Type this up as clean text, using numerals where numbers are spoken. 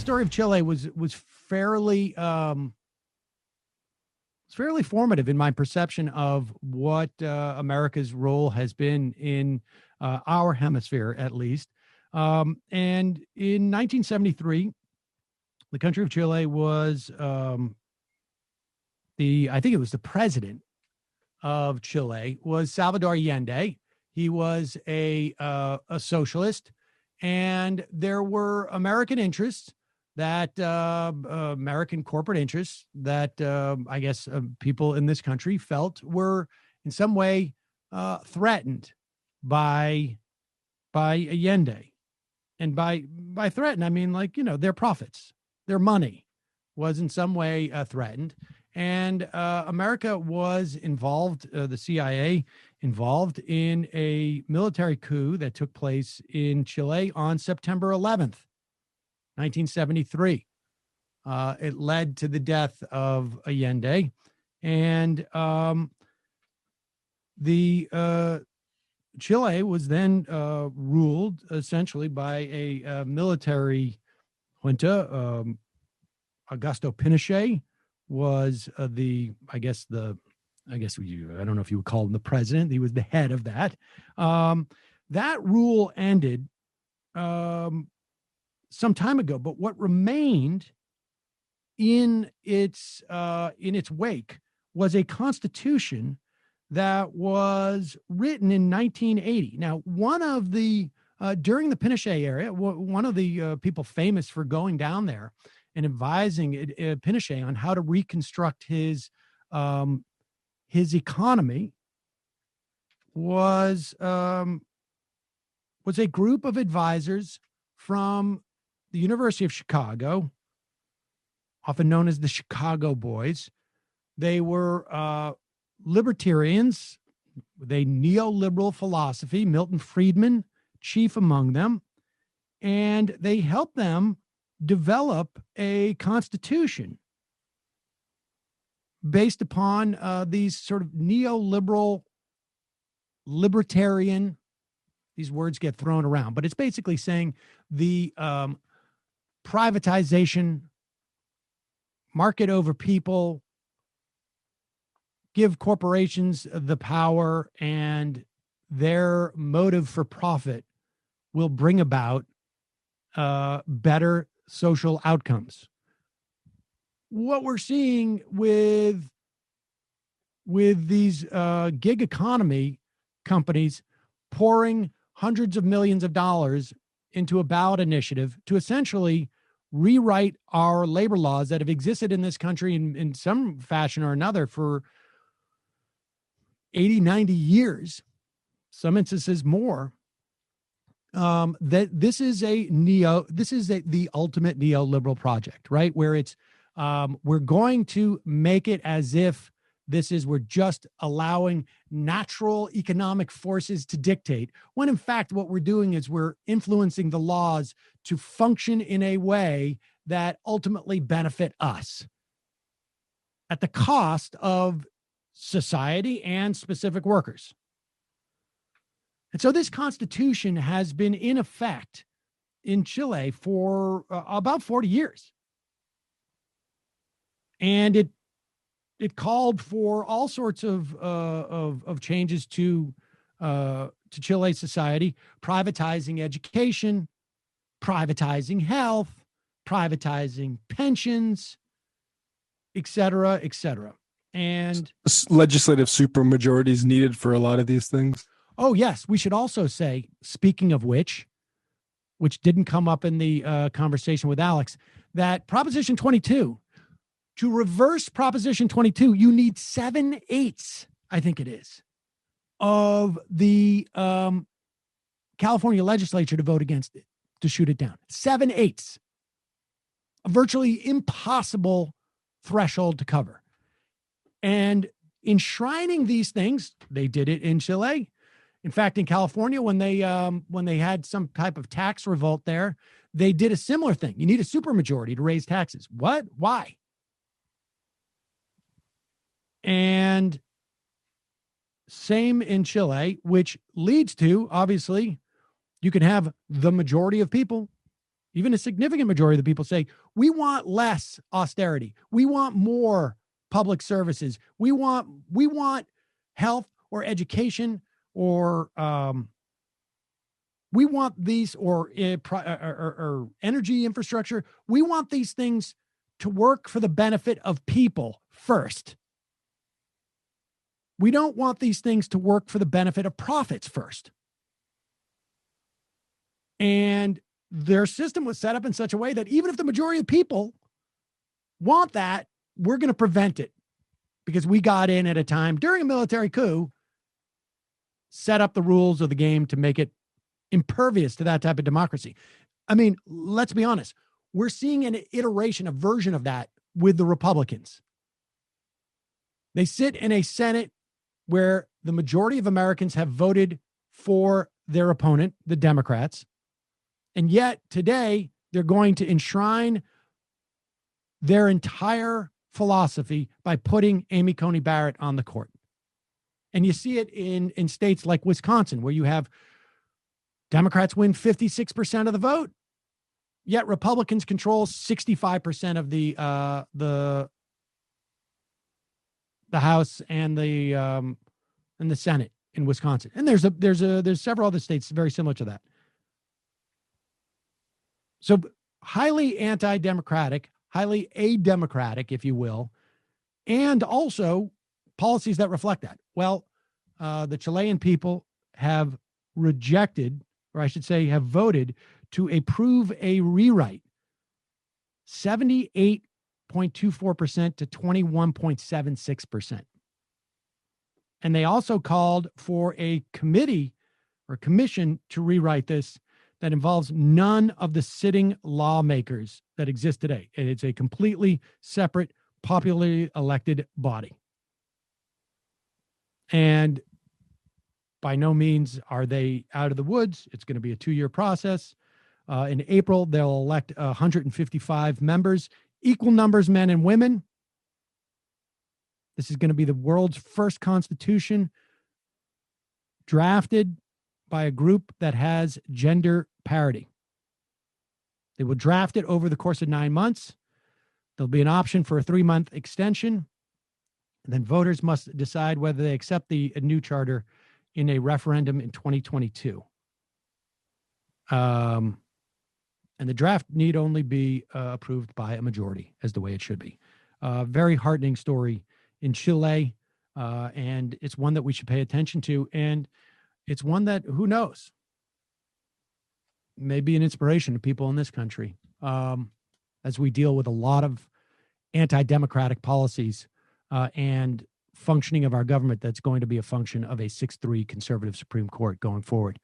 story of Chile was fairly it's fairly formative in my perception of what America's role has been in our hemisphere, at least. And in 1973, the country of Chile was I think it was the president of Chile was Salvador Allende. He was a socialist, and there were American interests that American corporate interests that I guess people in this country felt were in some way threatened by Allende. And by threatened, I mean, like, their profits, their money was in some way threatened. And America was involved, the CIA involved in a military coup that took place in Chile on September 11th, 1973. It led to the death of Allende. And Chile was then ruled essentially by a military junta. Augusto Pinochet was I don't know if you would call him the president. He was the head of that. That rule ended some time ago, but what remained in its wake was a constitution that was written in 1980. Now, one of the during the Pinochet era, one of the people famous for going down there and advising Pinochet on how to reconstruct his economy was a group of advisors from the University of Chicago, often known as the Chicago Boys. They were libertarians with a neoliberal philosophy, Milton Friedman chief among them, and they helped them develop a constitution based upon these sort of neoliberal, libertarian, these words get thrown around, but it's basically saying the privatization, market over people, give corporations the power, and their motive for profit will bring about better social outcomes. What we're seeing with these gig economy companies pouring hundreds of millions of dollars into a ballot initiative to essentially rewrite our labor laws that have existed in this country in some fashion or another for 80, 90 years, some instances more. That this is the ultimate neoliberal project, right? Where it's we're going to make it as if we're just allowing natural economic forces to dictate, when in fact what we're doing is we're influencing the laws to function in a way that ultimately benefit us at the cost of society and specific workers. And so this constitution has been in effect in Chile for about 40 years. And it called for all sorts of changes to Chile's society, privatizing education, privatizing health, privatizing pensions, et cetera, et cetera. And legislative supermajorities needed for a lot of these things. Oh, yes. We should also say, speaking of which didn't come up in the conversation with Alex, that Proposition 22, to reverse Proposition 22, you need 7/8, I think it is, of the California legislature to vote against it, to shoot it down. 7/8. A virtually impossible threshold to cover. And enshrining these things, they did it in Chile. In fact, in California, when they had some type of tax revolt there, they did a similar thing. You need a supermajority to raise taxes. What? Why? And same in Chile, which leads to, obviously, you can have the majority of people even a significant majority of the people say, we want less austerity. We want more public services. We want health or education or we want these or energy infrastructure. We want these things to work for the benefit of people first. We don't want these things to work for the benefit of profits first. And their system was set up in such a way that even if the majority of people want that, we're going to prevent it because we got in at a time during a military coup, set up the rules of the game to make it impervious to that type of democracy. I mean, let's be honest. We're seeing an iteration, a version of that with the Republicans. They sit in a Senate where the majority of Americans have voted for their opponent, the Democrats. And yet today they're going to enshrine their entire philosophy by putting Amy Coney Barrett on the court. And you see it in states like Wisconsin, where you have Democrats win 56% of the vote, yet Republicans control 65% of the House and the Senate in Wisconsin. And there's several other states very similar to that. So highly anti-democratic, highly ademocratic, if you will, and also policies that reflect that. Well, the Chilean people have rejected, or I should say have voted to approve a rewrite, 78.24% to 21.76%. And they also called for a committee or commission to rewrite this that involves none of the sitting lawmakers that exist today. And it's a completely separate, popularly elected body. And by no means are they out of the woods. It's going to be a 2-year process. In April, they'll elect 155 members, equal numbers, men and women. This is going to be the world's first constitution drafted by a group that has gender parity. They will draft it over the course of 9 months. There'll be an option for a 3-month extension. And then voters must decide whether they accept the new charter in a referendum in 2022. And the draft need only be approved by a majority, as the way it should be. Very heartening story in Chile, and it's one that we should pay attention to. And it's one that, who knows, may be an inspiration to people in this country as we deal with a lot of anti-democratic policies and functioning of our government that's going to be a function of a 6-3 conservative Supreme Court going forward.